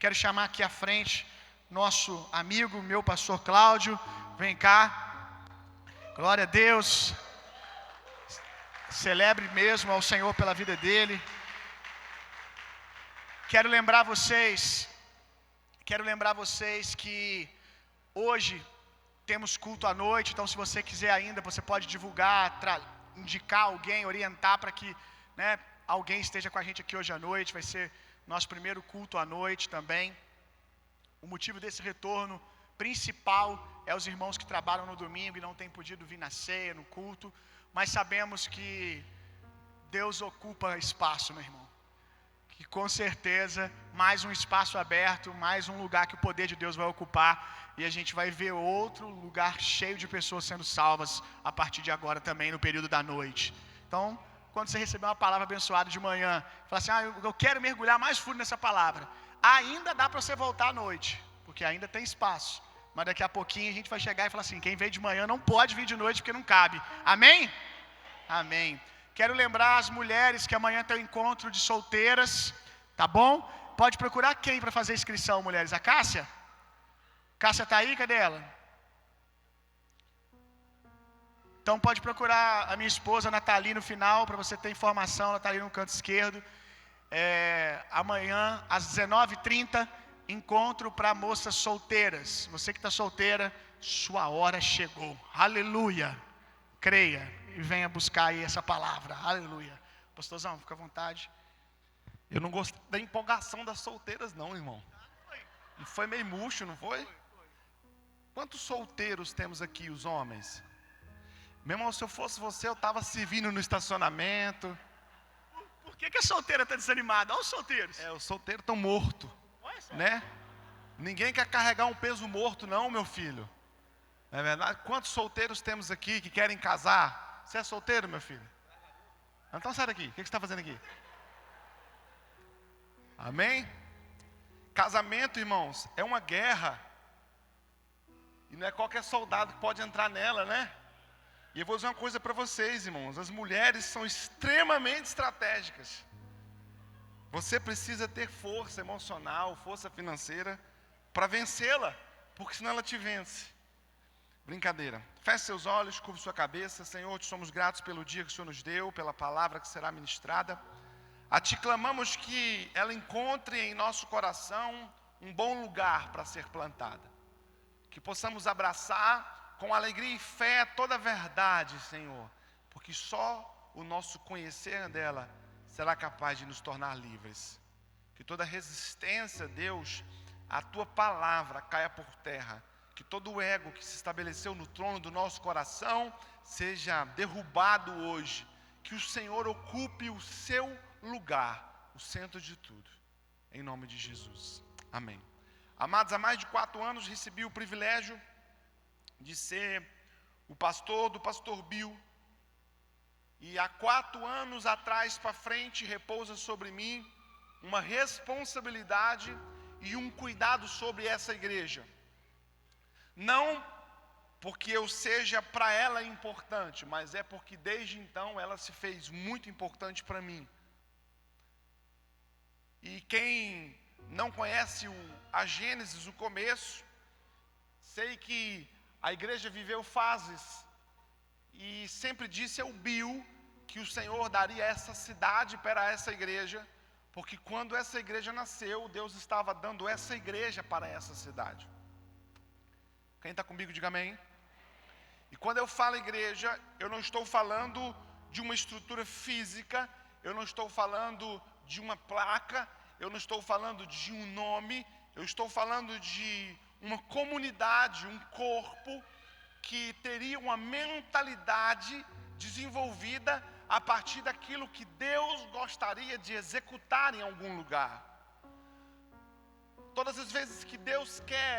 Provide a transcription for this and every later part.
Quero chamar aqui à frente nosso amigo, meu pastor Cláudio. Vem cá. Glória a Deus. Celebre mesmo ao Senhor pela vida dele. Quero lembrar vocês que hoje temos culto à noite, então se você quiser ainda, você pode divulgar, indicar alguém, orientar para que, né, alguém esteja com a gente aqui hoje à noite. Vai ser nosso primeiro culto à noite também. O motivo desse retorno principal é os irmãos que trabalham no domingo e não têm podido vir na ceia, no culto, mas sabemos que Deus ocupa espaço, meu irmão. Que com certeza mais um espaço aberto, mais um lugar que o poder de Deus vai ocupar, e a gente vai ver outro lugar cheio de pessoas sendo salvas a partir de agora também, no período da noite. Então, quando você receber uma palavra abençoada de manhã, fala assim: eu quero mergulhar mais fundo nessa palavra. Ainda dá para você voltar à noite, porque ainda tem espaço. Mas daqui a pouquinho a gente vai chegar e falar assim: quem veio de manhã não pode vir de noite porque não cabe. Amém? Amém. Quero lembrar as mulheres que amanhã tem o encontro de solteiras, tá bom? Pode procurar quem para fazer a inscrição, mulheres? A Cássia? Cássia tá aí? Cadê ela? Então pode procurar a minha esposa Nathalie no final, para você ter informação. Ela tá ali no canto esquerdo. Amanhã às 19h30, encontro para moças solteiras. Você que está solteira, sua hora chegou. Aleluia. Creia e venha buscar aí essa palavra. Aleluia. Pastorzão, fica à vontade. Eu não gostei da empolgação das solteiras não, irmão. Não foi meio murcho, não foi? Quantos solteiros temos aqui, os homens? Meu irmão, se eu fosse você, eu estava servindo no estacionamento. Por que a solteira está desanimada? Olha os solteiros. Os solteiros estão mortos, né? Ninguém quer carregar um peso morto não, meu filho. Não é verdade? Quantos solteiros temos aqui que querem casar? Você é solteiro, meu filho? Então sai daqui. O que você está fazendo aqui? Amém? Casamento, irmãos, é uma guerra. E não é qualquer soldado que pode entrar nela, né? E eu vou dizer uma coisa para vocês, irmãos. As mulheres são extremamente estratégicas. Você precisa ter força emocional, força financeira para vencê-la, porque senão ela te vence. Brincadeira. Feche seus olhos, curve sua cabeça. Senhor, te somos gratos pelo dia que o Senhor nos deu, pela palavra que será ministrada. A ti clamamos que ela encontre em nosso coração um bom lugar para ser plantada. Que possamos abraçar com alegria e fé toda a verdade, Senhor. Porque só o nosso conhecer dela será capaz de nos tornar livres. Que toda resistência, Deus, à tua palavra caia por terra. Que todo o ego que se estabeleceu no trono do nosso coração seja derrubado hoje. Que o Senhor ocupe o seu lugar, o centro de tudo. Em nome de Jesus. Amém. Amados, há mais de 4 anos recebi o privilégio de ser o pastor do pastor Bill. E há 4 anos atrás para frente repousa sobre mim uma responsabilidade e um cuidado sobre essa igreja. Não porque eu seja para ela importante, mas é porque desde então ela se fez muito importante para mim. E quem não conhece a Gênesis, o começo, sei que a igreja viveu fases. E sempre disse ao Bill que o Senhor daria essa cidade para essa igreja, porque quando essa igreja nasceu, Deus estava dando essa igreja para essa cidade. Quem está comigo, diga amém. E quando eu falo igreja, eu não estou falando de uma estrutura física, eu não estou falando de uma placa, eu não estou falando de um nome, eu estou falando de uma comunidade, um corpo que teria uma mentalidade desenvolvida a partir daquilo que Deus gostaria de executar em algum lugar. Todas as vezes que Deus quer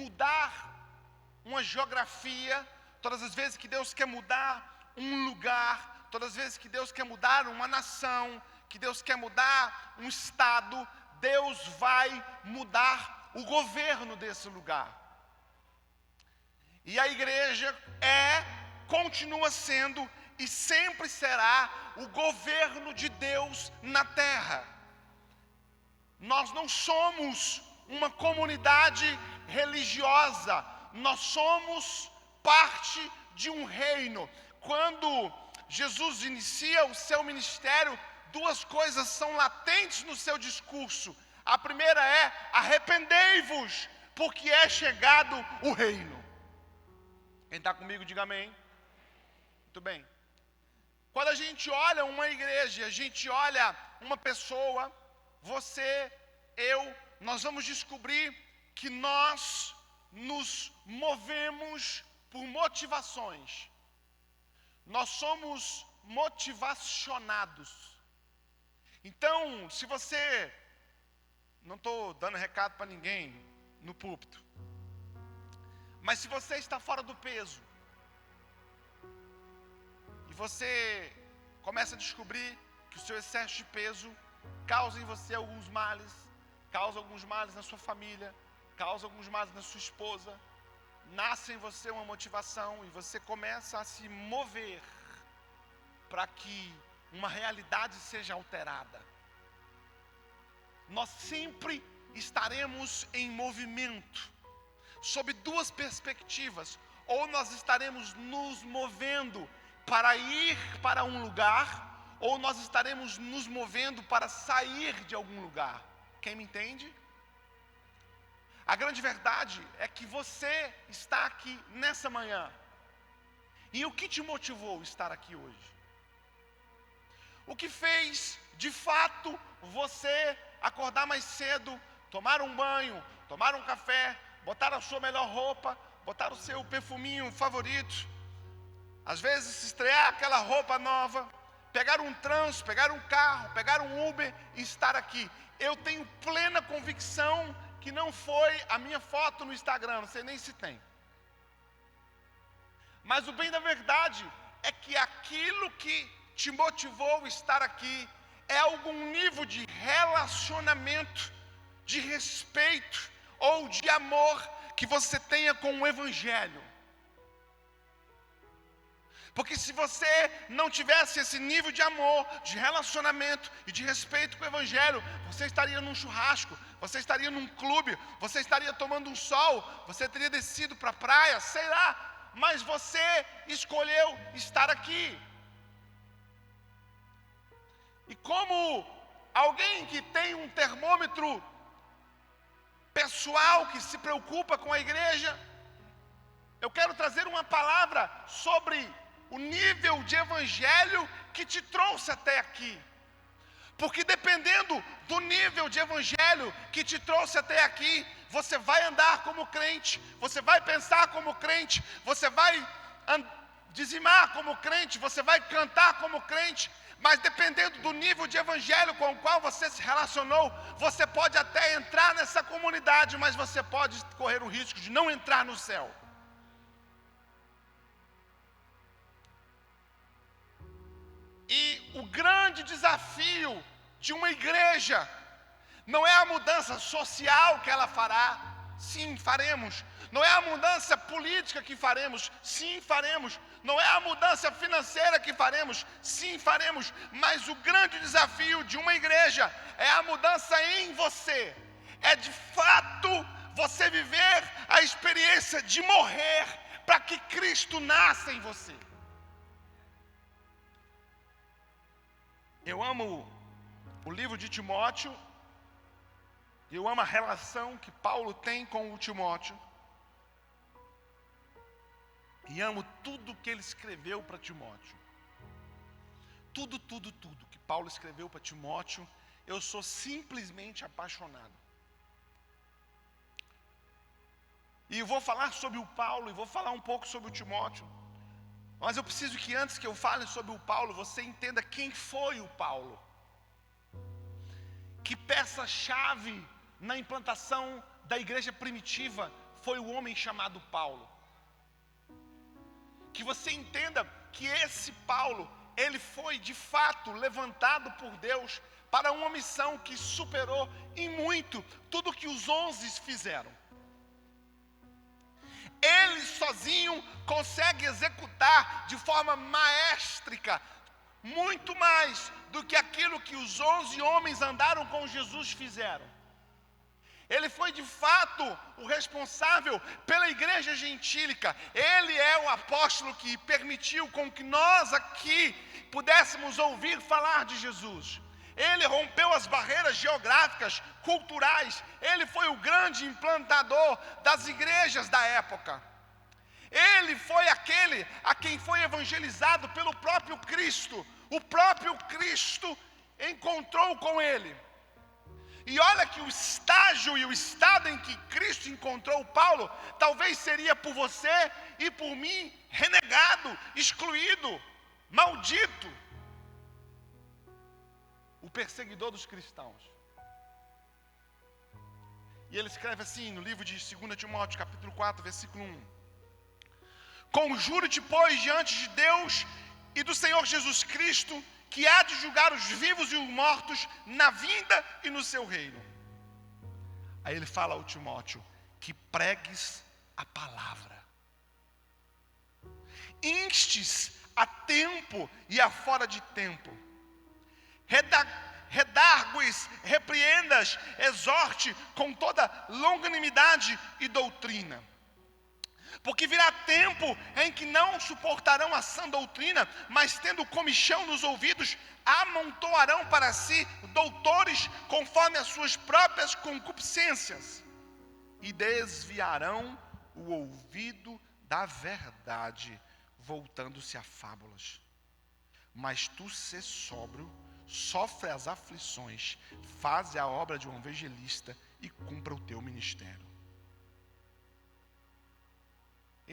mudar uma geografia, todas as vezes que Deus quer mudar um lugar, todas as vezes que Deus quer mudar uma nação, que Deus quer mudar um estado, Deus vai mudar o governo desse lugar. E a igreja continua sendo e sempre será o governo de Deus na terra. Nós não somos uma comunidade religiosa, nós somos parte de um reino. Quando Jesus inicia o seu ministério, duas coisas são latentes no seu discurso. A primeira é: arrependei-vos, porque é chegado o reino. Quem está comigo, diga amém. Muito bem. Quando a gente olha uma igreja, a gente olha uma pessoa, você, eu, nós vamos descobrir que nós nos movemos por motivações. Nós somos motivacionados. Então, se você, não estou dando recado para ninguém no púlpito, mas se você está fora do peso, e você começa a descobrir que o seu excesso de peso causa em você alguns males, causa alguns males na sua família, causa alguns males na sua esposa, nasce em você uma motivação e você começa a se mover para que uma realidade seja alterada. Nós sempre estaremos em movimento, sob duas perspectivas: ou nós estaremos nos movendo para ir para um lugar, ou nós estaremos nos movendo para sair de algum lugar. Quem me entende? A grande verdade é que você está aqui nessa manhã. E o que te motivou a estar aqui hoje? O que fez, de fato, você acordar mais cedo, tomar um banho, tomar um café, botar a sua melhor roupa, botar o seu perfuminho favorito, às vezes estrear aquela roupa nova, pegar um trânsito, pegar um carro, pegar um Uber e estar aqui? Eu tenho plena convicção que não foi a minha foto no Instagram, não sei nem se tem. Mas o bem da verdade é que aquilo que te motivou a estar aqui é algum nível de relacionamento, de respeito ou de amor que você tenha com o Evangelho. Porque se você não tivesse esse nível de amor, de relacionamento e de respeito com o Evangelho, você estaria num churrasco, você estaria num clube, você estaria tomando um sol, você teria descido para a praia, sei lá, mas você escolheu estar aqui. E como alguém que tem um termômetro pessoal, que se preocupa com a igreja, eu quero trazer uma palavra sobre o nível de evangelho que te trouxe até aqui. Porque dependendo do nível de evangelho que te trouxe até aqui, você vai andar como crente, você vai pensar como crente, você vai dizimar como crente, você vai cantar como crente. Mas dependendo do nível de evangelho com o qual você se relacionou, você pode até entrar nessa comunidade, mas você pode correr o risco de não entrar no céu. E o grande desafio de uma igreja não é a mudança social que ela fará. Sim, faremos. Não é a mudança política que faremos. Sim, faremos. Não é a mudança financeira que faremos. Sim, faremos. Mas o grande desafio de uma igreja é a mudança em você. É de fato você viver a experiência de morrer para que Cristo nasça em você. Eu amo o livro de Timóteo. Eu amo a relação que Paulo tem com o Timóteo. E amo tudo que ele escreveu para Timóteo. Tudo que Paulo escreveu para Timóteo, eu sou simplesmente apaixonado. E eu vou falar sobre o Paulo e vou falar um pouco sobre o Timóteo. Mas eu preciso que antes que eu fale sobre o Paulo, você entenda quem foi o Paulo. Que peça-chave na implantação da igreja primitiva foi o homem chamado Paulo. Que você entenda que esse Paulo, ele foi de fato levantado por Deus para uma missão que superou em muito tudo que os 11 fizeram. Ele sozinho consegue executar de forma maestrica muito mais do que aquilo que os 11 homens andaram com Jesus fizeram. Ele foi de fato o responsável pela igreja gentílica. Ele é o apóstolo que permitiu com que nós aqui pudéssemos ouvir falar de Jesus. Ele rompeu as barreiras geográficas, culturais. Ele foi o grande implantador das igrejas da época. Ele foi aquele a quem foi evangelizado pelo próprio Cristo. O próprio Cristo encontrou com ele. E olha que o estágio e o estado em que Cristo encontrou Paulo, talvez seria por você e por mim renegado, excluído, maldito. O perseguidor dos cristãos. E ele escreve assim no livro de 2 Timóteo, capítulo 4, versículo 1. Conjuro-te, pois, diante de Deus e do Senhor Jesus Cristo, que há de julgar os vivos e os mortos na vinda e no seu reino. Aí ele fala ao Timóteo, que pregues a palavra. Instes a tempo e a fora de tempo. Redargues, repreendas, exorte com toda longanimidade e doutrina. Porque virá tempo em que não suportarão a sã doutrina, mas tendo comichão nos ouvidos, amontoarão para si doutores conforme as suas próprias concupiscências, e desviarão o ouvido da verdade, voltando-se a fábulas. Mas tu sê sóbrio, sofre as aflições, faze a obra de um evangelista e cumpra o teu ministério.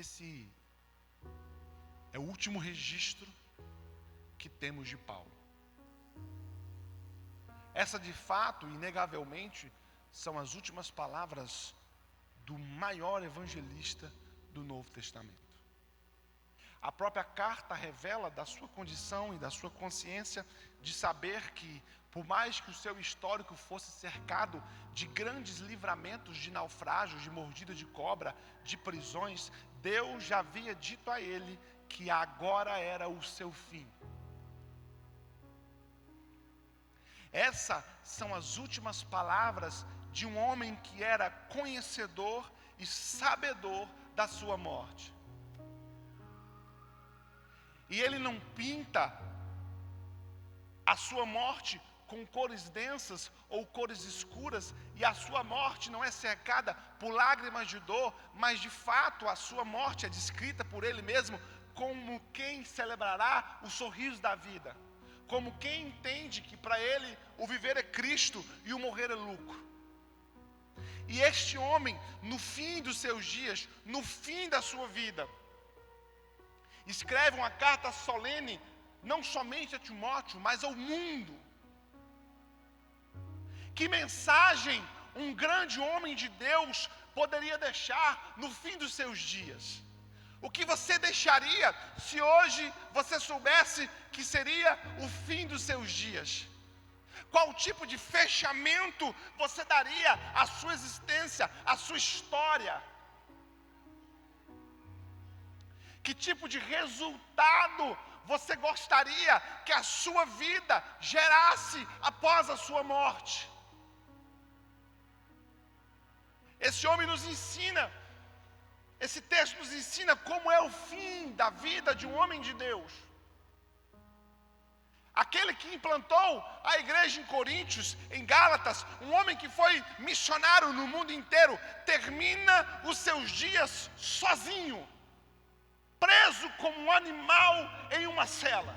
Esse é o último registro que temos de Paulo. Essa, de fato, inegavelmente, são as últimas palavras do maior evangelista do Novo Testamento. A própria carta revela da sua condição e da sua consciência de saber que, por mais que o seu histórico fosse cercado de grandes livramentos de naufrágios, de mordida de cobra, de prisões, Deus já havia dito a ele que agora era o seu fim. Essas são as últimas palavras de um homem que era conhecedor e sabedor da sua morte. E ele não pinta a sua morte com cores densas ou cores escuras, e a sua morte não é cercada por lágrimas de dor, mas de fato a sua morte é descrita por ele mesmo como quem celebrará o sorriso da vida, como quem entende que para ele o viver é Cristo e o morrer é lucro. E este homem, no fim dos seus dias, no fim da sua vida, escreve uma carta solene, não somente a Timóteo, mas ao mundo. Que mensagem um grande homem de Deus poderia deixar no fim dos seus dias? O que você deixaria se hoje você soubesse que seria o fim dos seus dias? Qual tipo de fechamento você daria à sua existência, à sua história? Que tipo de resultado você gostaria que a sua vida gerasse após a sua morte? Esse homem nos ensina, esse texto nos ensina como é o fim da vida de um homem de Deus. Aquele que implantou a igreja em Coríntios, em Gálatas, um homem que foi missionário no mundo inteiro, termina os seus dias sozinho, preso como um animal em uma cela.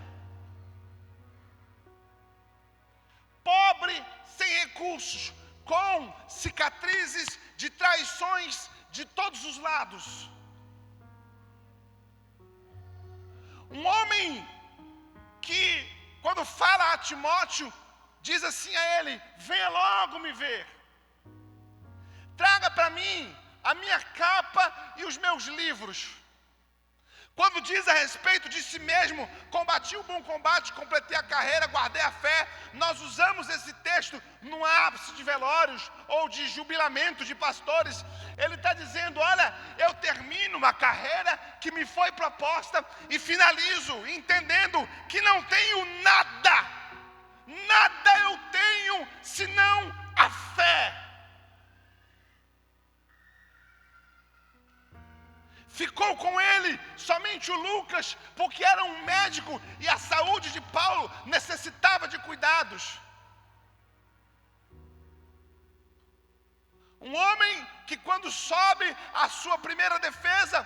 Pobre, sem recursos, com cicatrizes de traições de todos os lados. Um homem que, quando fala a Timóteo, diz assim a ele: venha logo me ver. Traga para mim a minha capa e os meus livros. Quando diz a respeito de si mesmo, combati o bom combate, completei a carreira, guardei a fé, nós usamos esse texto no ápice de velórios ou de jubilamento de pastores. Ele está dizendo: olha, eu termino uma carreira que me foi proposta e finalizo entendendo que não tenho nada, nada eu tenho senão a fé. ficou com ele somente o Lucas, porque era um médico e a saúde de Paulo necessitava de cuidados. Um homem que, quando sobe a sua primeira defesa,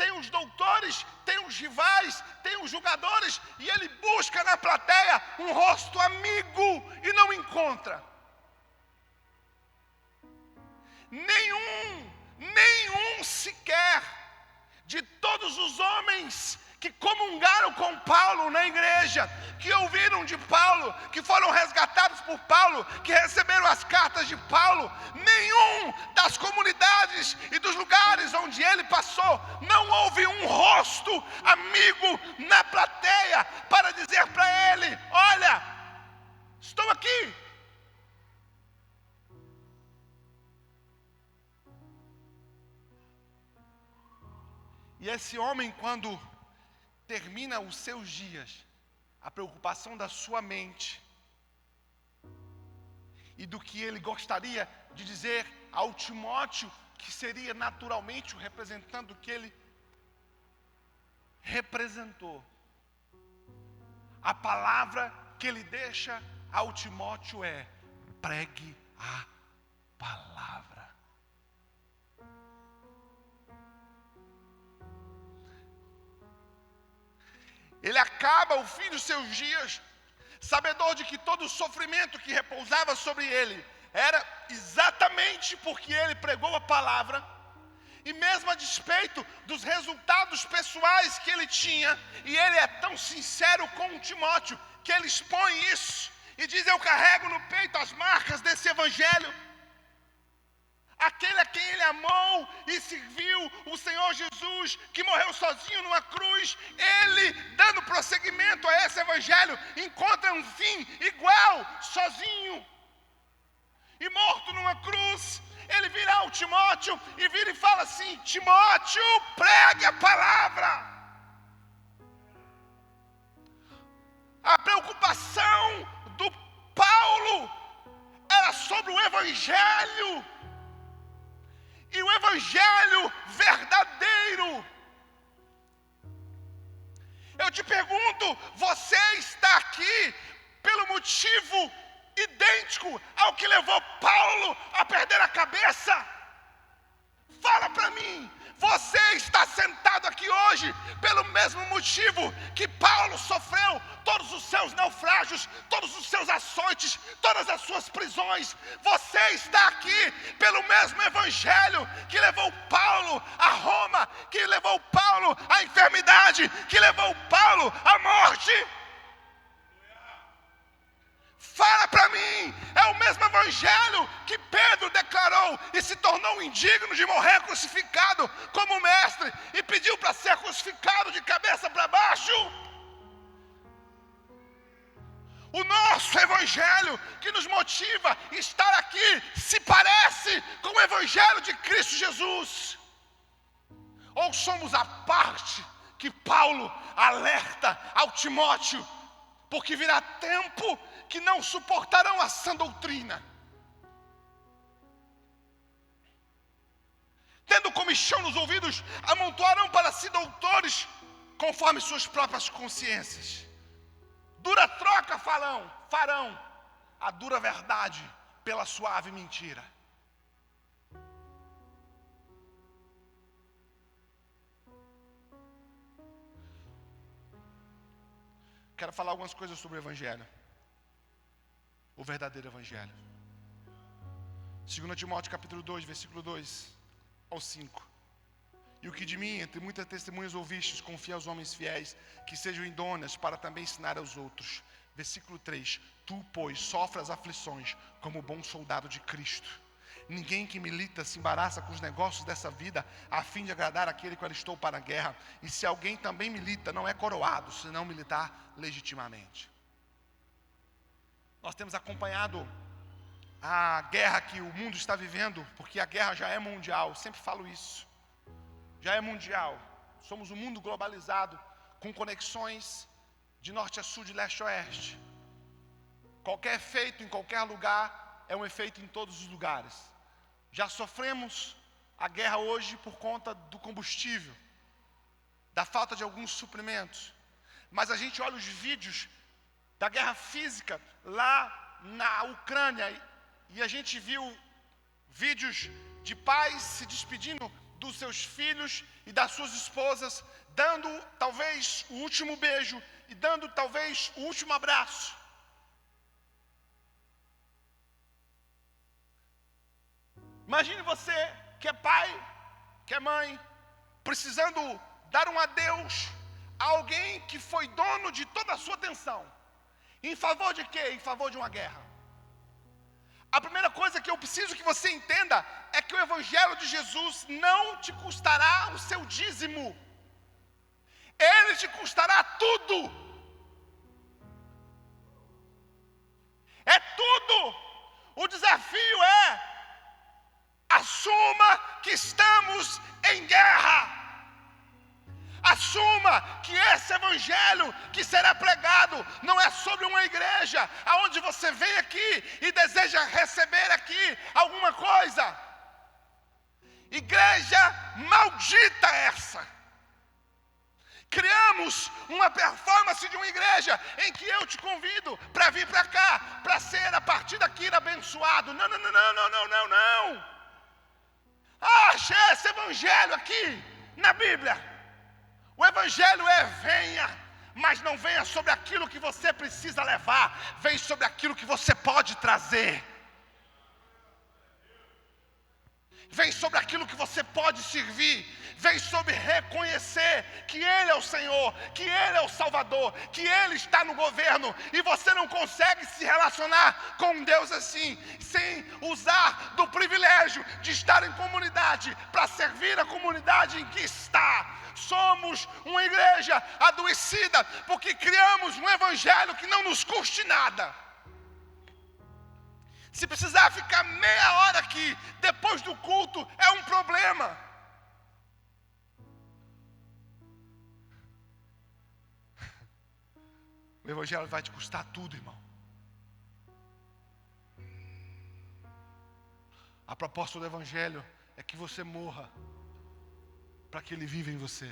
tem os doutores, tem os rivais, tem os julgadores, e ele busca na plateia um rosto amigo e não encontra. Nenhum sequer de todos os homens que comungaram com Paulo na igreja, que ouviram de Paulo, que foram resgatados por Paulo, que receberam as cartas de Paulo, nenhum das comunidades e dos lugares onde ele passou, não houve um rosto amigo na plateia para dizer para ele: olha, estou aqui. E esse homem, quando termina os seus dias, a preocupação da sua mente e do que ele gostaria de dizer ao Timóteo, que seria naturalmente o representante do que ele representou. A palavra que ele deixa ao Timóteo é: pregue a palavra. Ele acaba o fim dos seus dias, sabedor de que todo o sofrimento que repousava sobre ele era exatamente porque ele pregou a palavra, e mesmo a despeito dos resultados pessoais que ele tinha, e ele é tão sincero com o Timóteo, que ele expõe isso, e diz: eu carrego no peito as marcas desse evangelho. Aquele a quem ele amou e serviu, o Senhor Jesus, que morreu sozinho numa cruz, ele, dando prosseguimento a esse evangelho, encontra um fim igual, sozinho e morto numa cruz. Ele vira ao Timóteo e vira e fala assim: Timóteo, pregue a palavra. A preocupação do Paulo era sobre o evangelho, e o evangelho verdadeiro. Eu te pergunto, você está aqui pelo motivo idêntico ao que levou Paulo a perder a cabeça? Fala para mim. Você está sentado aqui hoje pelo mesmo motivo que Paulo sofreu todos os seus naufrágios, todos os seus açoites, todas as suas prisões. Você está aqui pelo mesmo evangelho que levou Paulo a Roma, que levou Paulo à enfermidade, que levou Paulo à morte. Fala para mim, é o mesmo evangelho que Pedro declarou e se tornou indigno de morrer crucificado como mestre e pediu para ser crucificado de cabeça para baixo? O nosso evangelho que nos motiva a estar aqui se parece com o evangelho de Cristo Jesus? Ou somos a parte que Paulo alerta ao Timóteo, porque virá tempo que não suportarão a sã doutrina, tendo comichão nos ouvidos, amontoarão para si doutores conforme suas próprias consciências. Dura troca farão a dura verdade pela suave mentira. Quero falar algumas coisas sobre o evangelho, o verdadeiro evangelho. 2 Timóteo capítulo 2, versículo 2 ao 5. E o que de mim, entre muitas testemunhas ouvistes, confia aos homens fiéis, que sejam idôneas para também ensinar aos outros. Versículo 3. Tu, pois, sofre as aflições como bom soldado de Cristo. Ninguém que milita se embaraça com os negócios dessa vida, a fim de agradar aquele que alistou para a guerra. E se alguém também milita, não é coroado, senão militar legitimamente. Nós temos acompanhado a guerra que o mundo está vivendo, porque a guerra já é mundial, sempre falo isso. Já é mundial. Somos um mundo globalizado, com conexões de norte a sul, de leste a oeste. Qualquer efeito em qualquer lugar é um efeito em todos os lugares. Já sofremos a guerra hoje por conta do combustível, da falta de alguns suprimentos. Mas a gente olha os vídeos da guerra física lá na Ucrânia e a gente viu vídeos de pais se despedindo dos seus filhos e das suas esposas, dando talvez o último beijo e dando talvez o último abraço. Imagine você que é pai, que é mãe, precisando dar um adeus a alguém que foi dono de toda a sua atenção. Em favor de quê? Em favor de uma guerra. A primeira coisa que eu preciso que você entenda é que o Evangelho de Jesus não te custará o seu dízimo. Ele te custará tudo. É tudo. O desafio é: assuma que estamos em guerra. Assuma que esse evangelho que será pregado não é sobre uma igreja aonde você vem aqui e deseja receber aqui alguma coisa. Igreja maldita essa. Criamos uma performance de uma igreja em que eu te convido para vir para cá, para ser a partir daqui abençoado. Não, não, não, não, não, não, não, não. Ache esse evangelho aqui na Bíblia. O evangelho é: venha, mas não venha sobre aquilo que você precisa levar, vem sobre aquilo que você pode trazer. Vem sobre aquilo que você pode servir. Vem sobre reconhecer que Ele é o Senhor, que Ele é o Salvador, que Ele está no governo. E você não consegue se relacionar com Deus assim, sem usar do privilégio de estar em comunidade, para servir a comunidade em que está. Somos uma igreja adoecida, porque criamos um evangelho que não nos custe nada. Se precisar ficar meia hora aqui, depois do culto, é um problema. O evangelho vai te custar tudo, irmão. A proposta do evangelho é que você morra para que ele viva em você.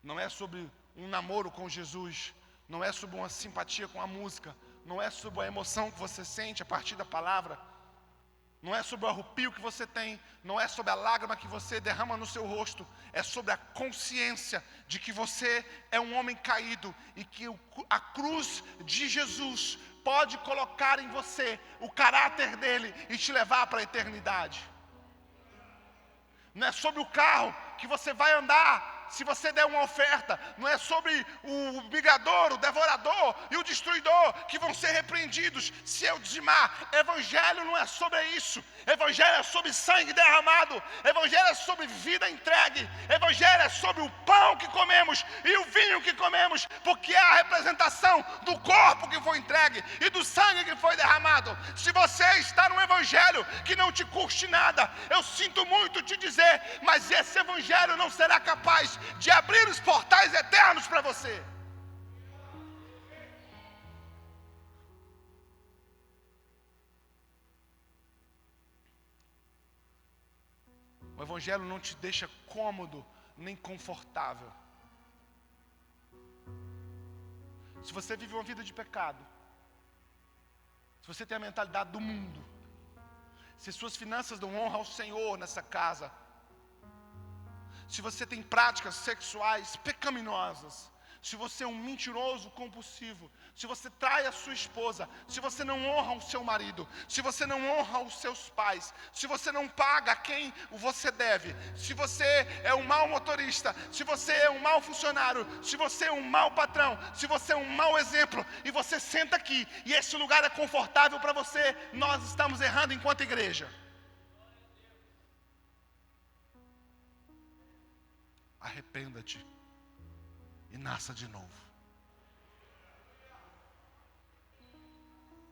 Não é sobre um namoro com Jesus, não é sobre uma simpatia com a música, não é sobre a emoção que você sente a partir da palavra, não é sobre o arrepio que você tem, não é sobre a lágrima que você derrama no seu rosto, é sobre a consciência de que você é um homem caído e que a cruz de Jesus pode colocar em você o caráter dele e te levar para a eternidade. Não é sobre o carro que você vai andar se você der uma oferta, não é sobre o brigador, o devorador e o destruidor que vão ser repreendidos se eu dizimar. Evangelho não é sobre isso. Evangelho é sobre sangue derramado. Evangelho é sobre vida entregue. Evangelho é sobre o pão que comemos e o vinho que comemos, porque é a representação do corpo que foi entregue e do sangue que foi derramado. Se você está num evangelho que não te custe nada, eu sinto muito te dizer, mas esse evangelho não será capaz de abrir os portais eternos para você. O evangelho não te deixa cômodo nem confortável. Se você vive uma vida de pecado, se você tem a mentalidade do mundo, se suas finanças não honram ao Senhor nessa casa, se você tem práticas sexuais pecaminosas, se você é um mentiroso compulsivo, se você trai a sua esposa, se você não honra o seu marido, se você não honra os seus pais, se você não paga a quem você deve, se você é um mau motorista, se você é um mau funcionário, se você é um mau patrão, se você é um mau exemplo, e você senta aqui, e esse lugar é confortável para você, nós estamos errando enquanto igreja. Arrependa-te e nasça de novo.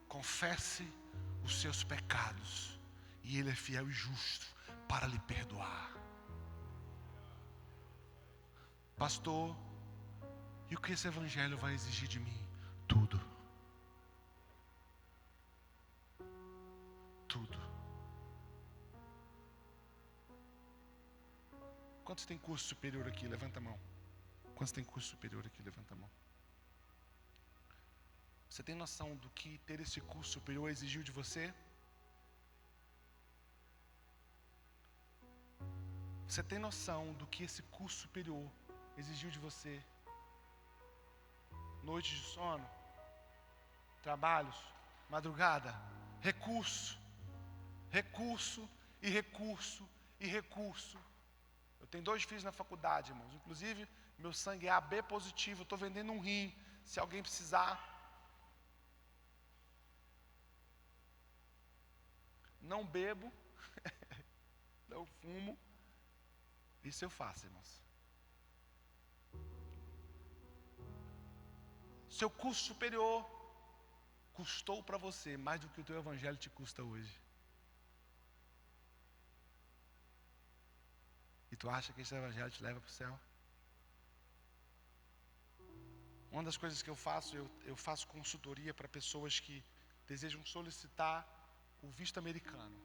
Confesse os seus pecados e Ele é fiel e justo para lhe perdoar. Pastor, e o que esse evangelho vai exigir de mim? Tudo. Quantos tem curso superior aqui? Levanta a mão. Quantos tem curso superior aqui? Levanta a mão. Você tem noção do que ter esse curso superior exigiu de você? Você tem noção do que esse curso superior exigiu de você? Noites de sono, trabalhos, madrugada, recurso, recurso e recurso e recurso. Eu tenho 2 filhos na faculdade, irmãos. Inclusive, meu sangue é AB positivo. Estou vendendo um rim, se alguém precisar. Não bebo, não fumo. Isso eu faço, irmãos. Seu curso superior custou para você mais do que o teu evangelho te custa hoje. E tu acha que esse evangelho te leva para o céu? Uma das coisas que eu faço, eu faço consultoria para pessoas que desejam solicitar o visto americano.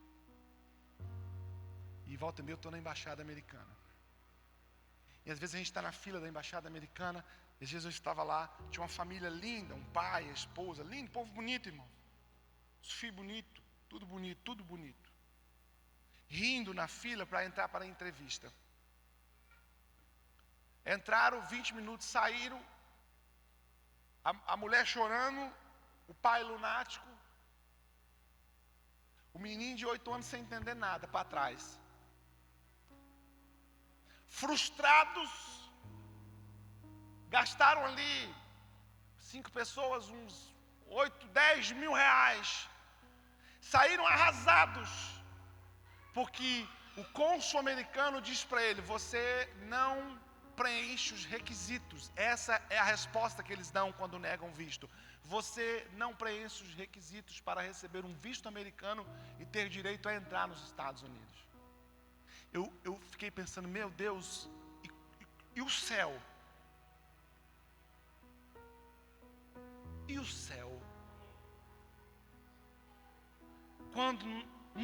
E volta e meia eu estou na embaixada americana. E às vezes a gente está na fila da embaixada americana. Às vezes eu estava lá, tinha uma família linda, um pai, a esposa, lindo, povo bonito, irmão. Os filhos bonitos, tudo bonito, tudo bonito. Rindo na fila para entrar para a entrevista. Entraram 20 minutos, saíram. A mulher chorando, o pai lunático. O menino de 8 anos sem entender nada para trás. Frustrados. Gastaram ali 5 pessoas, uns 8, 10 mil reais. Saíram arrasados. Porque o cônsul americano diz para ele: você não preenche os requisitos. Essa é a resposta que eles dão quando negam visto. Você não preenche os requisitos para receber um visto americano e ter direito a entrar nos Estados Unidos. Eu fiquei pensando, meu Deus, e o céu? E o céu? Quando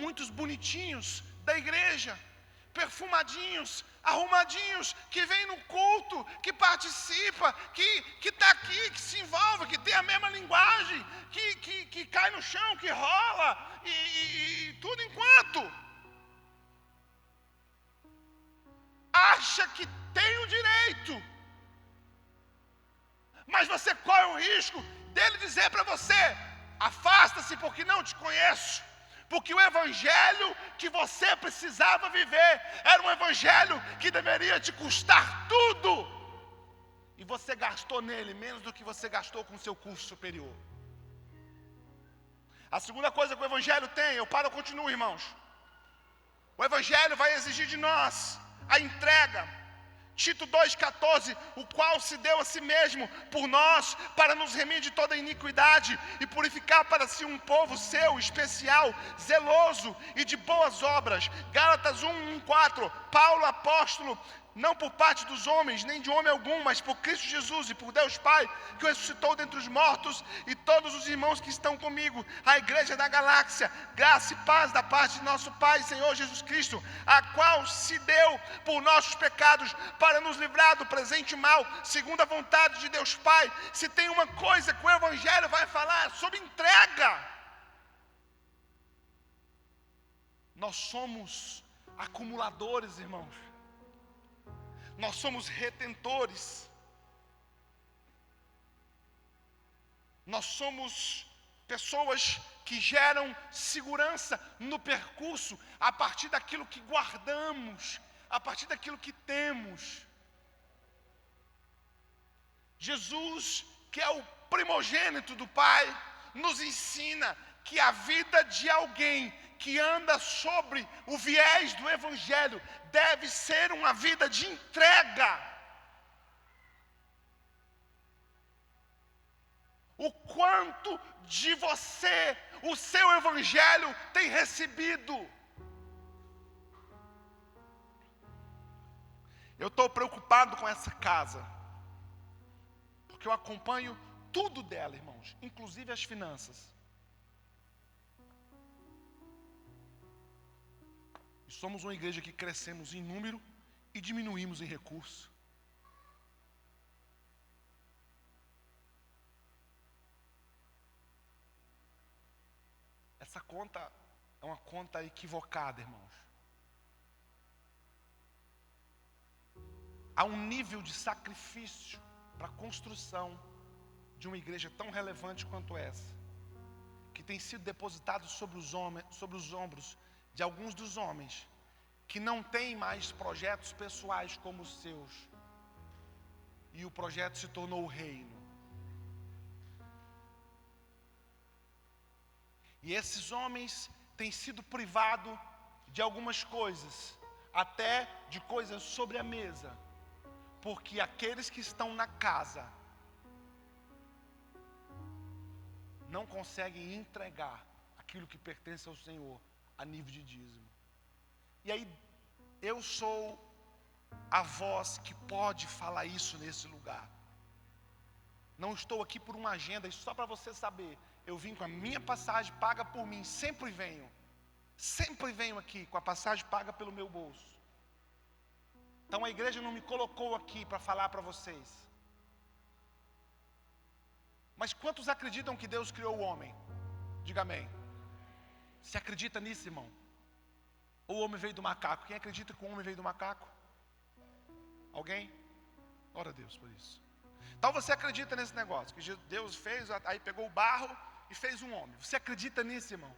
muitos bonitinhos da igreja, perfumadinhos, arrumadinhos, que vem no culto, que participa, que está aqui, que se envolve, que tem a mesma linguagem, que cai no chão, que rola, e tudo enquanto acha que tem o direito. Mas você corre o risco dele dizer para você: afasta-se porque não te conheço. Porque o evangelho que você precisava viver era um evangelho que deveria te custar tudo. E você gastou nele menos do que você gastou com o seu curso superior. A segunda coisa que o evangelho tem, eu continuo, irmãos. O evangelho vai exigir de nós a entrega. Tito 2,14, o qual se deu a si mesmo por nós, para nos remir de toda iniquidade e purificar para si um povo seu, especial, zeloso e de boas obras. Gálatas 1:4, Paulo apóstolo, não por parte dos homens, nem de homem algum, mas por Cristo Jesus e por Deus Pai, que o ressuscitou dentre os mortos, e todos os irmãos que estão comigo, a igreja da galáxia, graça e paz da parte de nosso Pai, Senhor Jesus Cristo, a qual se deu por nossos pecados, para nos livrar do presente mal, segundo a vontade de Deus Pai. Se tem uma coisa que o evangelho vai falar, é sobre entrega. Nós somos acumuladores, irmãos. Nós somos retentores. Nós somos pessoas que geram segurança no percurso a partir daquilo que guardamos, a partir daquilo que temos. Jesus, que é o primogênito do Pai, nos ensina que a vida de alguém que anda sobre o viés do evangelho deve ser uma vida de entrega. O quanto de você o seu evangelho tem recebido? Eu estou preocupado com essa casa, porque eu acompanho tudo dela, irmãos, inclusive as finanças. E somos uma igreja que crescemos em número e diminuímos em recurso. Essa conta é uma conta equivocada, irmãos. Há um nível de sacrifício para a construção de uma igreja tão relevante quanto essa, que tem sido depositado sobre os ombros de alguns dos homens, que não têm mais projetos pessoais como os seus, e o projeto se tornou o reino. E esses homens têm sido privados de algumas coisas, até de coisas sobre a mesa, porque aqueles que estão na casa não conseguem entregar aquilo que pertence ao Senhor a nível de dízimo. E aí, eu sou a voz que pode falar isso nesse lugar. Não estou aqui por uma agenda, e só para você saber, eu vim com a minha passagem paga por mim, sempre venho aqui com a passagem paga pelo meu bolso. Então a igreja não me colocou aqui para falar para vocês. Mas quantos acreditam que Deus criou o homem? Diga amém. Você acredita nisso, irmão? Ou o homem veio do macaco? Quem acredita que o homem veio do macaco? Alguém? Glória a Deus por isso. Então você acredita nesse negócio, que Deus fez, aí pegou o barro e fez um homem. Você acredita nisso, irmão?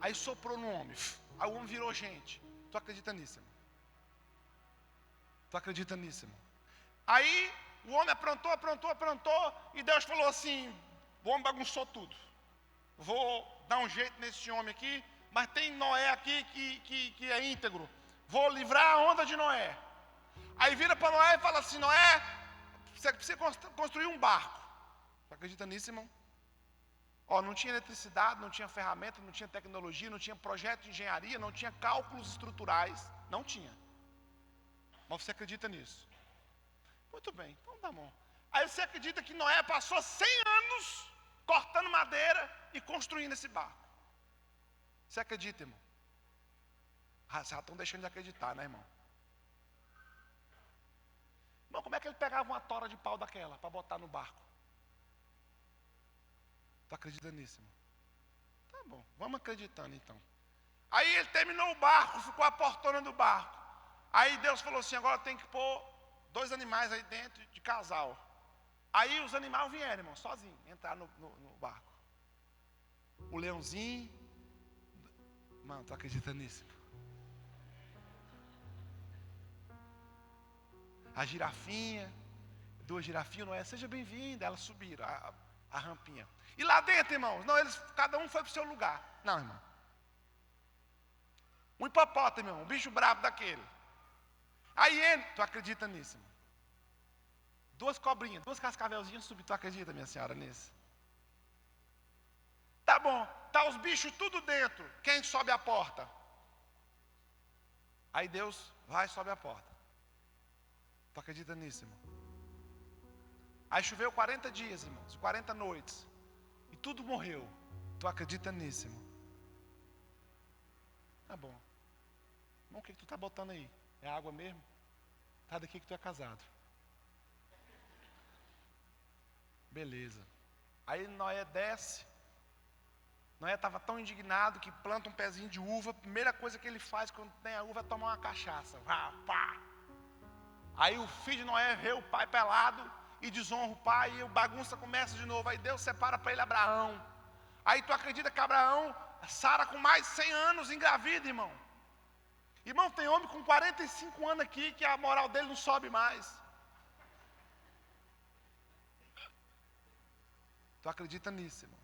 Aí soprou no homem, aí o homem virou gente. Tu acredita nisso, irmão? Tu acredita nisso, irmão? Aí o homem aprontou, e Deus falou assim: o homem bagunçou tudo. Vou dar um jeito nesse homem aqui, mas tem Noé aqui que é íntegro. Vou livrar a onda de Noé. Aí vira para Noé e fala assim: Noé, você precisa construir um barco. Você acredita nisso, irmão? Ó, não tinha eletricidade, não tinha ferramenta, não tinha tecnologia, não tinha projeto de engenharia, não tinha cálculos estruturais. Não tinha. Mas você acredita nisso? Muito bem, então tá bom. Aí você acredita que Noé passou 100 anos cortando madeira e construindo esse barco. Você acredita, irmão? Já estão deixando de acreditar, né, irmão? Irmão, como é que ele pegava uma tora de pau daquela para botar no barco? Tu acredita nisso, irmão? Tá bom, vamos acreditando então. Aí ele terminou o barco, ficou a portona do barco. Aí Deus falou assim: agora tem que pôr 2 animais aí dentro de casal. Aí os animais vieram, irmão, sozinhos, entrar no barco. O leãozinho. Mano, tu acredita nisso? A girafinha, 2 girafinhas, Noé, seja bem-vinda. Elas subiram a rampinha. E lá dentro, irmãos, não, cada um foi para o seu lugar. Não, irmão. Um hipopótamo, irmão, um bicho brabo daquele. Aí ele, tu acredita nisso, irmão? 2 cobrinhas, 2 cascavelzinhas subiram. Tu acredita, minha senhora, nisso? Tá bom, tá os bichos tudo dentro. Quem sobe a porta? Aí Deus vai e sobe a porta. Tu acredita nisso, irmão? Aí choveu 40 dias, irmãos, 40 noites. E tudo morreu. Tu acredita nisso, irmão? Tá bom. Irmão, o que tu tá botando aí? É água mesmo? Tá daqui que tu é casado. Beleza. Aí Noé desce. Noé estava tão indignado que planta um pezinho de uva. A primeira coisa que ele faz quando tem a uva é tomar uma cachaça. Pá. Aí o filho de Noé vê o pai pelado e desonra o pai, e a bagunça começa de novo. Aí Deus separa para ele Abraão. Aí tu acredita que Abraão, Sara com mais de 100 anos, engravida, irmão? Irmão, tem homem com 45 anos aqui que a moral dele não sobe mais. Tu acredita nisso, irmão?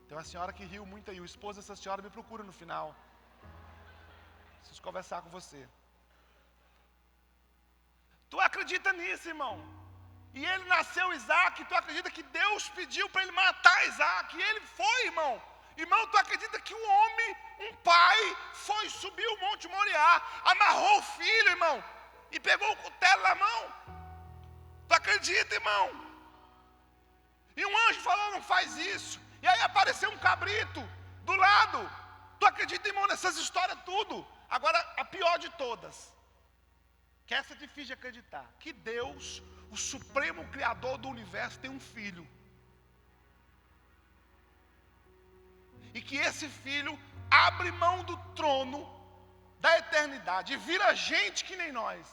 Tem uma senhora que riu muito aí. O esposo dessa senhora me procura no final. Preciso conversar com você. Tu acredita nisso, irmão? E ele nasceu Isaac. Tu acredita que Deus pediu para ele matar Isaac? E ele foi, irmão. Irmão, tu acredita que um homem, um pai, foi subir o Monte Moriá, amarrou o filho, irmão, e pegou o cutelo na mão? Tu acredita, irmão? E um anjo falou: não faz isso. E aí apareceu um cabrito do lado. Tu acredita, irmão, nessas histórias tudo? Agora, a pior de todas, que essa é difícil de acreditar, que Deus, o supremo criador do universo, tem um filho. E que esse filho abre mão do trono da eternidade e vira gente que nem nós.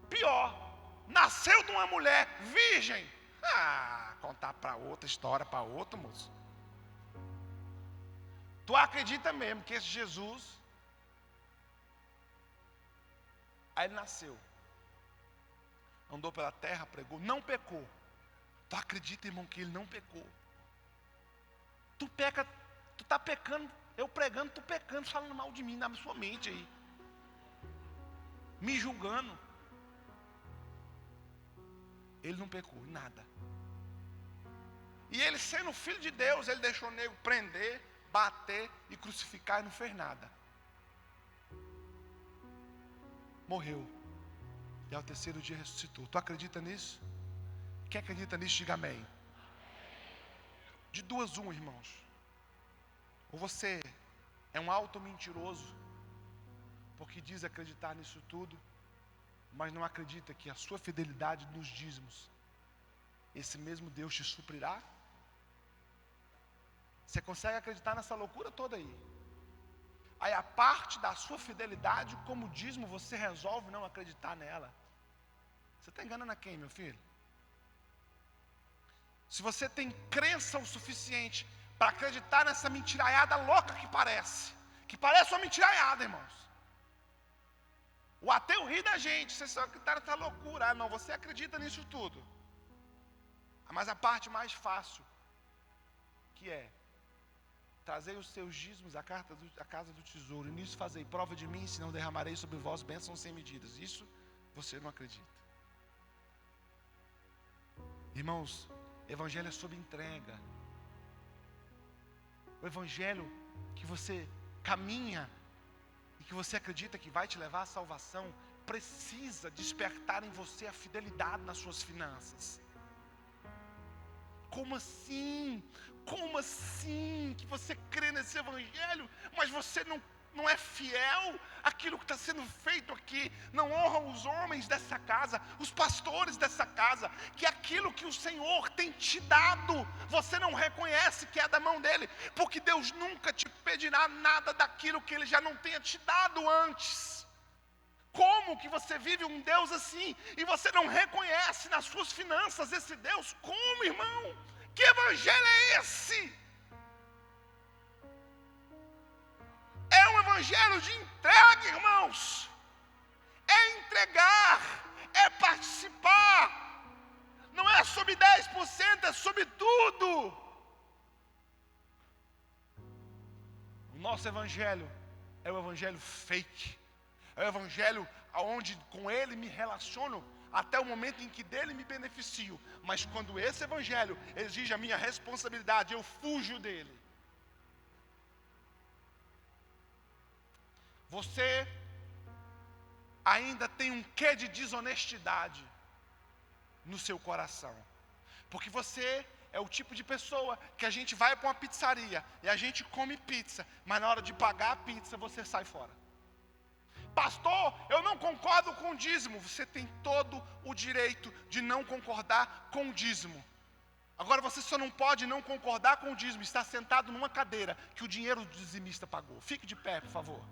Pior, nasceu de uma mulher virgem. Contar para outra história, para outro, moço. Tu acredita mesmo que esse Jesus, aí ele nasceu, andou pela terra, pregou, não pecou. Tu acredita, irmão, que ele não pecou? Tu peca, tu está pecando, eu pregando, tu pecando, falando mal de mim na sua mente aí, me julgando. Ele não pecou em nada. E ele, sendo filho de Deus, ele deixou o nego prender, bater e crucificar e não fez nada. Morreu. E ao terceiro dia ressuscitou. Tu acredita nisso? Quem acredita nisso, diga amém. De duas uma, irmãos. Ou você é um alto mentiroso, porque diz acreditar nisso tudo, mas não acredita que a sua fidelidade nos dízimos, esse mesmo Deus te suprirá? Você consegue acreditar nessa loucura toda aí? Aí a parte da sua fidelidade como dízimo, você resolve não acreditar nela. Você está enganando a quem, meu filho? Se você tem crença o suficiente para acreditar nessa mentiraiada louca que parece uma mentiraiada, irmãos. O ateu ri da gente, você só acredita nessa loucura. Não, você acredita nisso tudo. Mas a parte mais fácil, que é trazei os seus dízimos à casa do tesouro, e nisso fazei prova de mim, senão derramarei sobre vós bênçãos sem medidas. Isso você não acredita. Irmãos, evangelho é sobre entrega. O evangelho que você caminha e que você acredita que vai te levar à salvação, precisa despertar em você a fidelidade nas suas finanças. Como assim? Como assim que você crê nesse evangelho, mas você não é fiel àquilo que está sendo feito aqui, não honra os homens dessa casa, os pastores dessa casa, que aquilo que o Senhor tem te dado, você não reconhece que é da mão dele, porque Deus nunca te pedirá nada daquilo que ele já não tenha te dado antes. Como que você vive um Deus assim, e você não reconhece nas suas finanças esse Deus? Como, irmão? Que evangelho é esse? É um evangelho de entrega, irmãos. É entregar, é participar. Não é sobre 10%, é sobre tudo. O nosso evangelho é o evangelho fake. É o evangelho onde com ele me relaciono até o momento em que dele me beneficio. Mas quando esse evangelho exige a minha responsabilidade, eu fujo dele. Você ainda tem um quê de desonestidade no seu coração. Porque você é o tipo de pessoa que a gente vai para uma pizzaria e a gente come pizza, mas na hora de pagar a pizza você sai fora. Pastor, eu não concordo com o dízimo. Você tem todo o direito de não concordar com o dízimo. Agora você só não pode não concordar com o dízimo, estar sentado numa cadeira que o dinheiro do dizimista pagou. Fique de pé, por favor.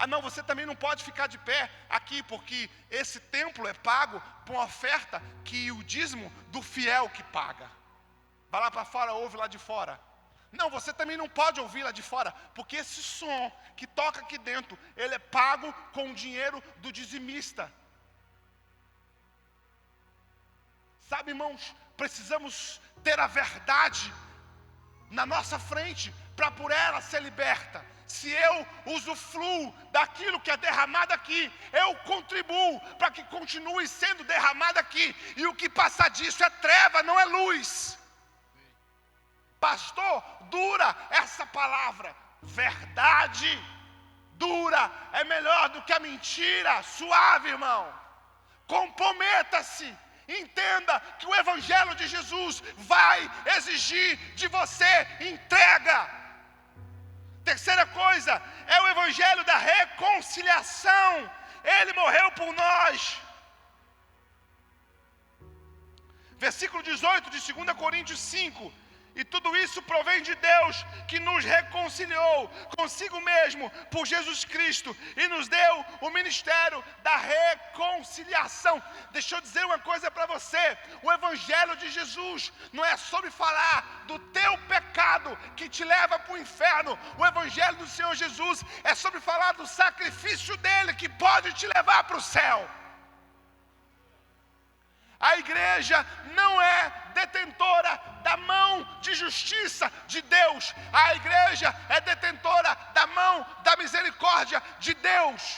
Não, você também não pode ficar de pé aqui, porque esse templo é pago por uma oferta que o dízimo do fiel que paga. Vai lá para fora, ouve lá de fora. Não, você também não pode ouvir lá de fora, porque esse som que toca aqui dentro, ele é pago com o dinheiro do dizimista. Sabe, irmãos, precisamos ter a verdade na nossa frente, para por ela ser liberta. Se eu usufruo daquilo que é derramado aqui, eu contribuo para que continue sendo derramado aqui, e o que passa disso é treva, não é luz. Pastor, dura essa palavra. Verdade dura é melhor do que a mentira suave, irmão. Comprometa-se. Entenda que o evangelho de Jesus vai exigir de você entrega. Terceira coisa, é o evangelho da reconciliação. Ele morreu por nós. Versículo 18 de 2 Coríntios 5. E tudo isso provém de Deus, que nos reconciliou consigo mesmo por Jesus Cristo e nos deu o ministério da reconciliação. Deixa eu dizer uma coisa para você: o evangelho de Jesus não é sobre falar do teu pecado que te leva para o inferno. O evangelho do Senhor Jesus é sobre falar do sacrifício dele que pode te levar para o céu. A igreja não é detentora da mão de justiça de Deus. A igreja é detentora da mão da misericórdia de Deus.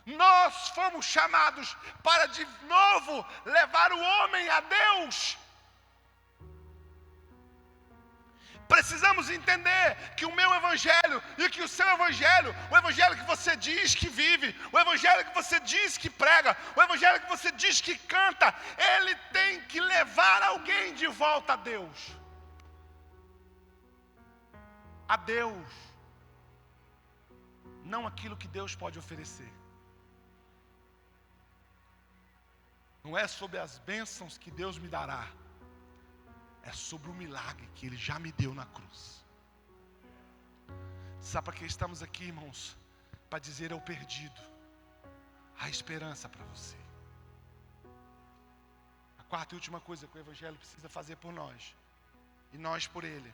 Nós fomos chamados para de novo levar o homem a Deus. Precisamos entender que o meu evangelho e que o seu evangelho, o evangelho que você diz que vive, o evangelho que você diz que prega, o evangelho que você diz que canta, ele tem que levar alguém de volta a Deus. A Deus. Não aquilo que Deus pode oferecer. Não é sobre as bênçãos que Deus me dará. É sobre o milagre que Ele já me deu na cruz. Sabe para que estamos aqui, irmãos? Para dizer ao perdido: há esperança para você. A quarta e última coisa que o Evangelho precisa fazer por nós, e nós por Ele.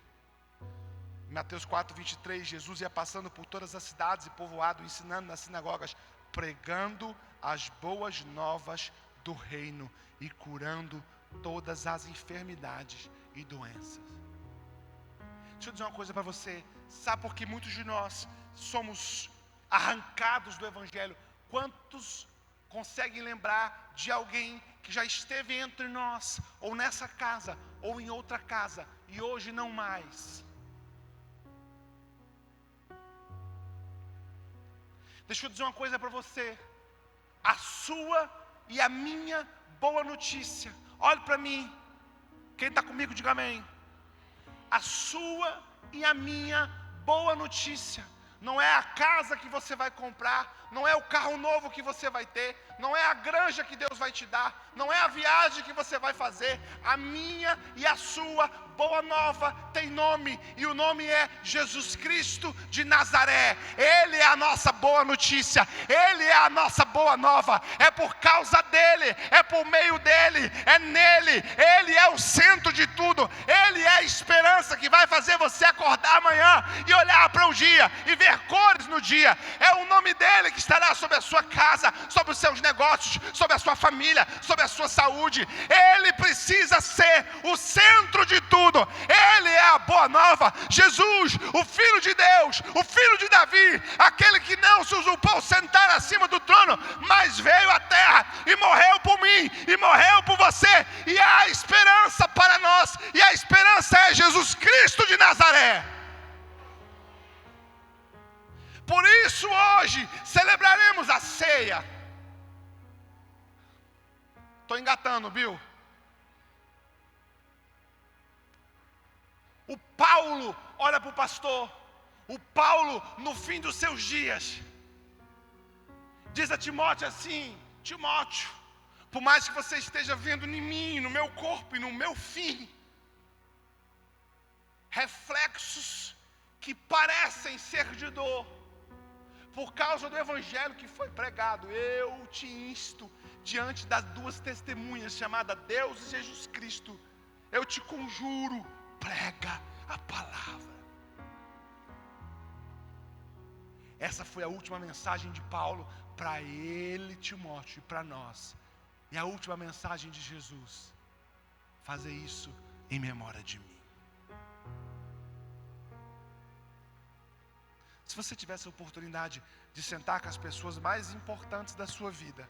Em Mateus 4:23, Jesus ia passando por todas as cidades e povoados, ensinando nas sinagogas, pregando as boas novas do reino e curando todas as enfermidades e doenças. Deixa eu dizer uma coisa para você. Sabe por que muitos de nós somos arrancados do evangelho? Quantos conseguem lembrar de alguém que já esteve entre nós, ou nessa casa, ou em outra casa, e hoje não mais? Deixa eu dizer uma coisa para você. A sua e a minha boa notícia. Olhe para mim. Quem está comigo, diga amém. A sua e a minha boa notícia não é a casa que você vai comprar, não é o carro novo que você vai ter, não é a granja que Deus vai te dar, não é a viagem que você vai fazer. A minha e a sua boa nova tem nome, e o nome é Jesus Cristo de Nazaré. Ele é a nossa boa notícia, Ele é a nossa boa nova. É por causa dEle, é por meio dEle, é nele. Ele é o centro de tudo, Ele é a esperança que vai fazer você acordar amanhã e olhar para o dia e ver cores no dia. É o nome dEle que estará sobre a sua casa, sobre os seus negócios, sobre a sua família, sobre a sua saúde. Ele precisa ser o centro de tudo. Ele é a boa nova. Jesus, o Filho de Deus, o Filho de Davi, aquele que não se usurpou sentar acima do trono, mas veio à terra e morreu por mim e morreu por você. E há esperança para nós, e a esperança é Jesus Cristo de Nazaré. Por isso hoje celebraremos a ceia. Estou engatando, viu? O Paulo olha para o pastor. O Paulo, no fim dos seus dias, diz a Timóteo assim: Timóteo, por mais que você esteja vendo em mim, no meu corpo e no meu fim, reflexos que parecem ser de dor, por causa do evangelho que foi pregado, eu te insto, diante das duas testemunhas chamadas Deus e Jesus Cristo, eu te conjuro, prega a palavra. Essa foi a última mensagem de Paulo para ele, Timóteo, e para nós. E a última mensagem de Jesus: fazer isso em memória de mim. Se você tivesse a oportunidade de sentar com as pessoas mais importantes da sua vida,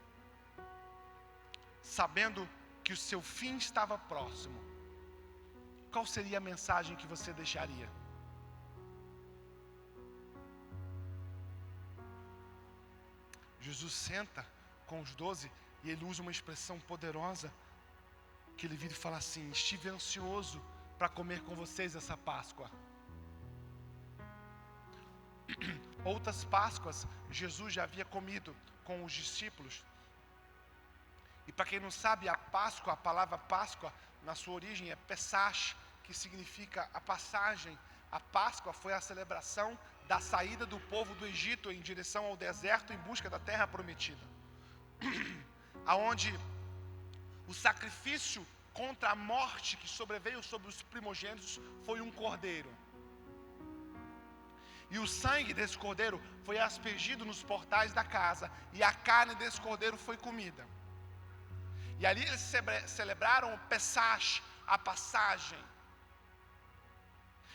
sabendo que o seu fim estava próximo, qual seria a mensagem que você deixaria? Jesus senta com os 12 e ele usa uma expressão poderosa, que ele vira e fala assim: estive ansioso para comer com vocês essa Páscoa. Outras Páscoas, Jesus já havia comido com os discípulos. E para quem não sabe, a Páscoa, a palavra Páscoa, na sua origem é Pesach, que significa a passagem. A Páscoa foi a celebração da saída do povo do Egito em direção ao deserto em busca da terra prometida. Aonde o sacrifício contra a morte que sobreveio sobre os primogênitos foi um cordeiro. E o sangue desse cordeiro foi aspergido nos portais da casa, e a carne desse cordeiro foi comida. E ali eles celebraram o Pesach, a passagem.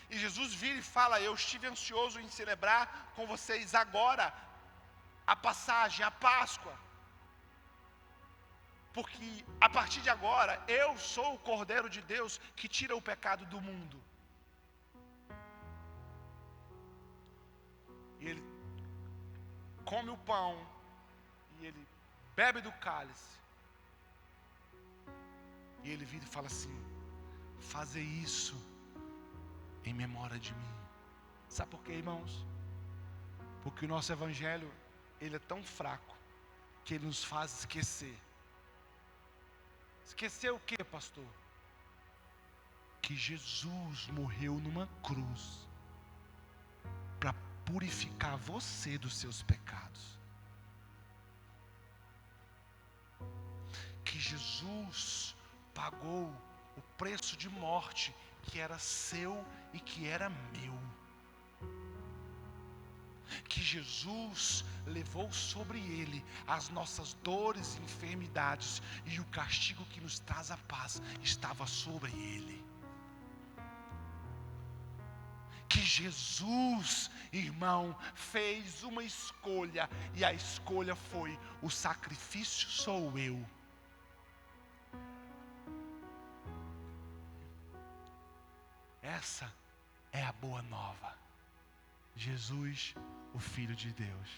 E Jesus vira e fala: eu estive ansioso em celebrar com vocês agora a passagem, a Páscoa. Porque a partir de agora, eu sou o Cordeiro de Deus que tira o pecado do mundo. E ele come o pão, e ele bebe do cálice. E ele vira e fala assim: fazer isso em memória de mim. Sabe por quê, irmãos? Porque o nosso evangelho, ele é tão fraco, que ele nos faz esquecer. Esquecer o quê, pastor? Que Jesus morreu numa cruz para purificar você dos seus pecados. Que Jesus pagou o preço de morte que era seu e que era meu. Que Jesus levou sobre ele as nossas dores e enfermidades, e o castigo que nos traz a paz estava sobre ele. Que Jesus, irmão, fez uma escolha, e a escolha foi: o sacrifício sou eu. Essa é a boa nova. Jesus, o Filho de Deus.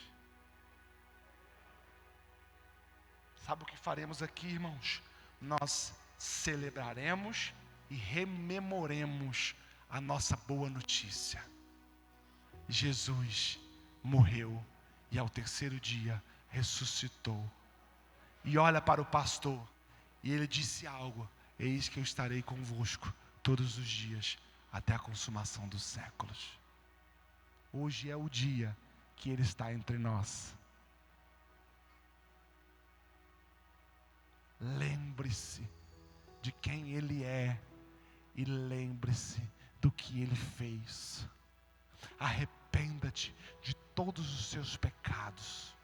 Sabe o que faremos aqui, irmãos? Nós celebraremos e rememoremos a nossa boa notícia. Jesus morreu e ao terceiro dia ressuscitou. E olha para o pastor, e ele disse algo: eis que eu estarei convosco todos os dias, até a consumação dos séculos. Hoje é o dia que ele está entre nós. Lembre-se de quem ele é e lembre-se do que ele fez. Arrependa-te de todos os seus pecados.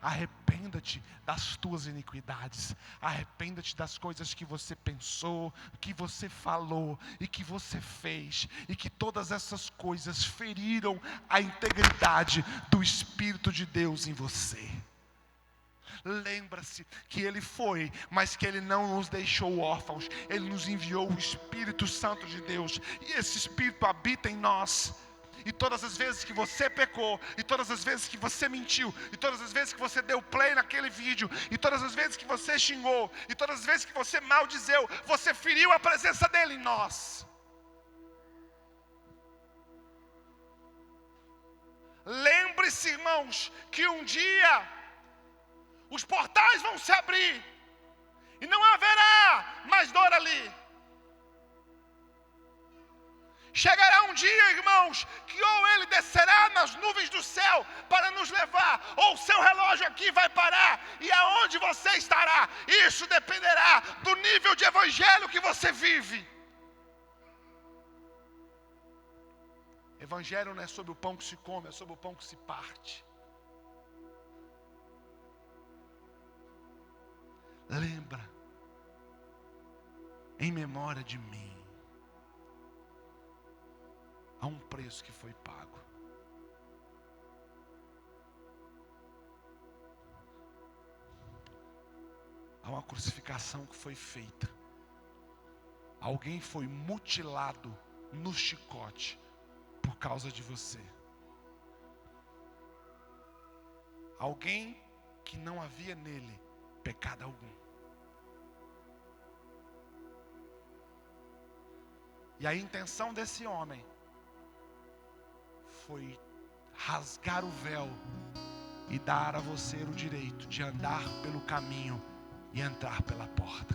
Arrependa-te das tuas iniquidades. Arrependa-te das coisas que você pensou, que você falou e que você fez, e que todas essas coisas feriram a integridade do Espírito de Deus em você. Lembra-se que Ele foi, mas que Ele não nos deixou órfãos. Ele nos enviou o Espírito Santo de Deus, e esse Espírito habita em nós. E todas as vezes que você pecou, e todas as vezes que você mentiu, e todas as vezes que você deu play naquele vídeo, e todas as vezes que você xingou, e todas as vezes que você maldizeu, você feriu a presença dele em nós. Lembre-se, irmãos, que um dia os portais vão se abrir e não haverá mais dor ali. Chegará um dia, irmãos, que ou ele descerá nas nuvens do céu para nos levar, ou o seu relógio aqui vai parar, e aonde você estará, isso dependerá do nível de evangelho que você vive. Evangelho não é sobre o pão que se come, é sobre o pão que se parte. Lembra, em memória de mim. Há um preço que foi pago. Há uma crucificação que foi feita. Alguém foi mutilado no chicote por causa de você. Alguém que não havia nele pecado algum. E a intenção desse homem foi rasgar o véu e dar a você o direito de andar pelo caminho e entrar pela porta.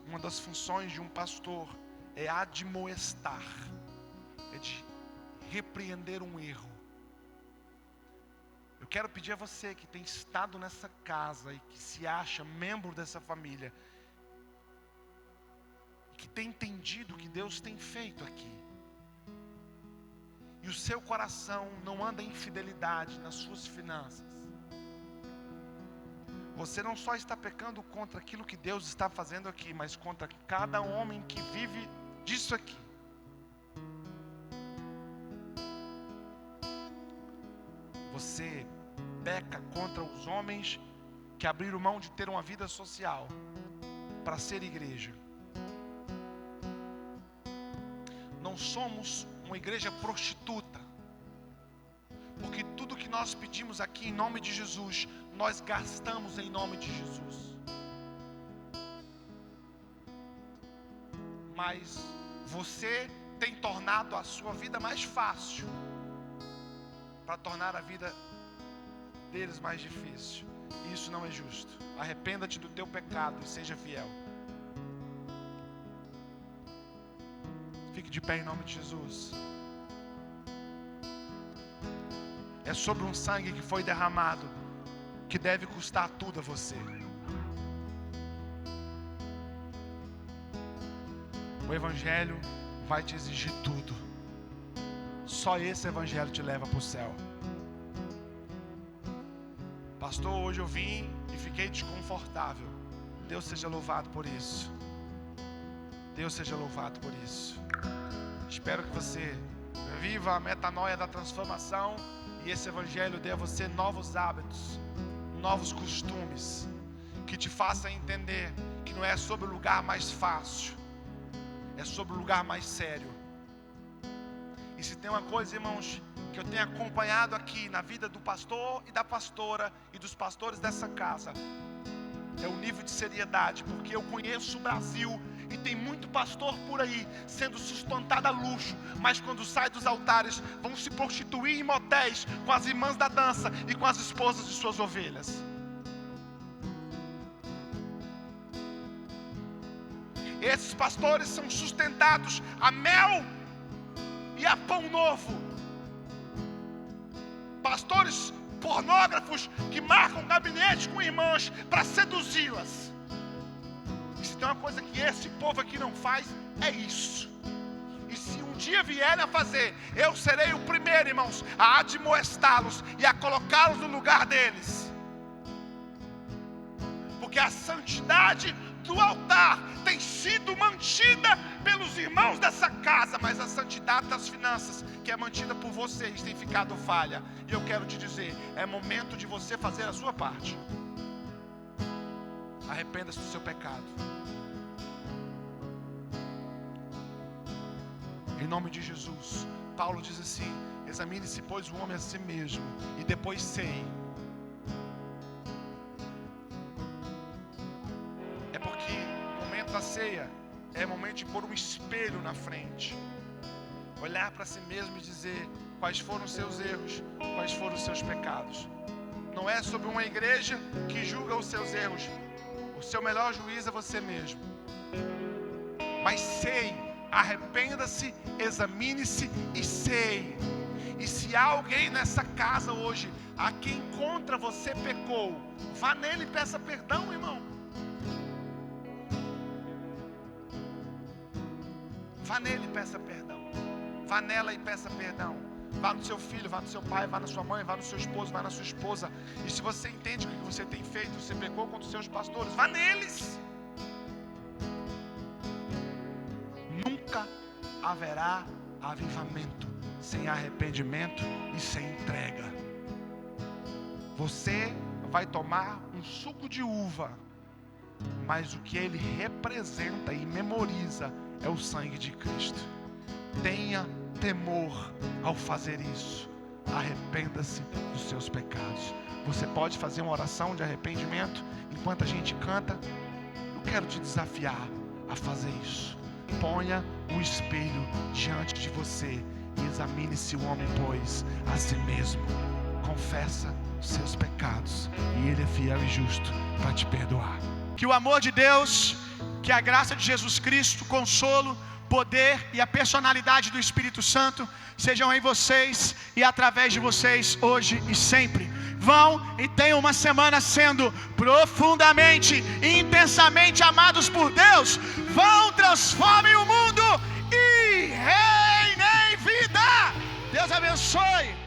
Uma das funções de um pastor é admoestar, é de repreender um erro. Eu quero pedir a você que tem estado nessa casa e que se acha membro dessa família, que tem entendido o que Deus tem feito aqui, e o seu coração não anda em infidelidade nas suas finanças, você não só está pecando contra aquilo que Deus está fazendo aqui, mas contra cada homem que vive disso aqui. Você peca contra os homens que abriram mão de ter uma vida social para ser igreja. Não somos uma igreja prostituta, porque tudo que nós pedimos aqui em nome de Jesus, nós gastamos em nome de Jesus. Mas você tem tornado a sua vida mais fácil para tornar a vida deles mais difícil. E isso não é justo. Arrependa-te do teu pecado e seja fiel. Fique de pé em nome de Jesus. É sobre um sangue que foi derramado que deve custar tudo a você. O Evangelho vai te exigir tudo. Só esse Evangelho te leva para o céu. Pastor, hoje eu vim e fiquei desconfortável. Deus seja louvado por isso. Deus seja louvado por isso. Espero que você viva a metanoia da transformação e esse Evangelho dê a você novos hábitos, novos costumes, que te faça entender que não é sobre o lugar mais fácil, é sobre o lugar mais sério. E se tem uma coisa, irmãos, que eu tenho acompanhado aqui na vida do pastor e da pastora e dos pastores dessa casa, é o nível de seriedade, porque eu conheço o Brasil e tem muito pastor por aí sendo sustentado a luxo, mas quando sai dos altares vão se prostituir em motéis com as irmãs da dança e com as esposas de suas ovelhas. Esses pastores são sustentados a mel e a pão novo. Pastores pornógrafos que marcam gabinete com irmãs para seduzi-las. E se tem uma coisa que esse povo aqui não faz, é isso. E se um dia vierem a fazer, eu serei o primeiro, irmãos, a admoestá-los e a colocá-los no lugar deles. Porque a santidade do altar tem sido mantida pelos irmãos dessa casa, mas a santidade das finanças, que é mantida por vocês, tem ficado falha. E eu quero te dizer, é momento de você fazer a sua parte. Arrependa-se do seu pecado. Em nome de Jesus. Paulo diz assim: examine-se, pois, o homem a si mesmo, e depois sei. É porque o momento da ceia é momento de pôr um espelho na frente, olhar para si mesmo e dizer quais foram os seus erros, quais foram os seus pecados. Não é sobre uma igreja que julga os seus erros. O seu melhor juiz é você mesmo. Mas sei, arrependa-se, examine-se e sei. E se há alguém nessa casa hoje a quem contra você pecou, vá nele e peça perdão, irmão. Vá nele e peça perdão. Vá nela e peça perdão. Vá no seu filho, vá no seu pai, vá na sua mãe, vá no seu esposo, vá na sua esposa. E se você entende o que você tem feito, você pecou contra os seus pastores, vá neles. Nunca haverá avivamento sem arrependimento e sem entrega. Você vai tomar um suco de uva, mas o que ele representa e memoriza é o sangue de Cristo. Tenha temor ao fazer isso. Arrependa-se dos seus pecados. Você pode fazer uma oração de arrependimento enquanto a gente canta. Eu quero te desafiar a fazer isso. Ponha o espelho diante de você e examine-se o homem, pois, a si mesmo. Confessa os seus pecados e Ele é fiel e justo para te perdoar. Que o amor de Deus, que a graça de Jesus Cristo, o consolo, poder e a personalidade do Espírito Santo sejam em vocês e através de vocês hoje e sempre. Vão e tenham uma semana sendo profundamente e intensamente amados por Deus. Vão, transformem o mundo e reinem vida. Deus abençoe.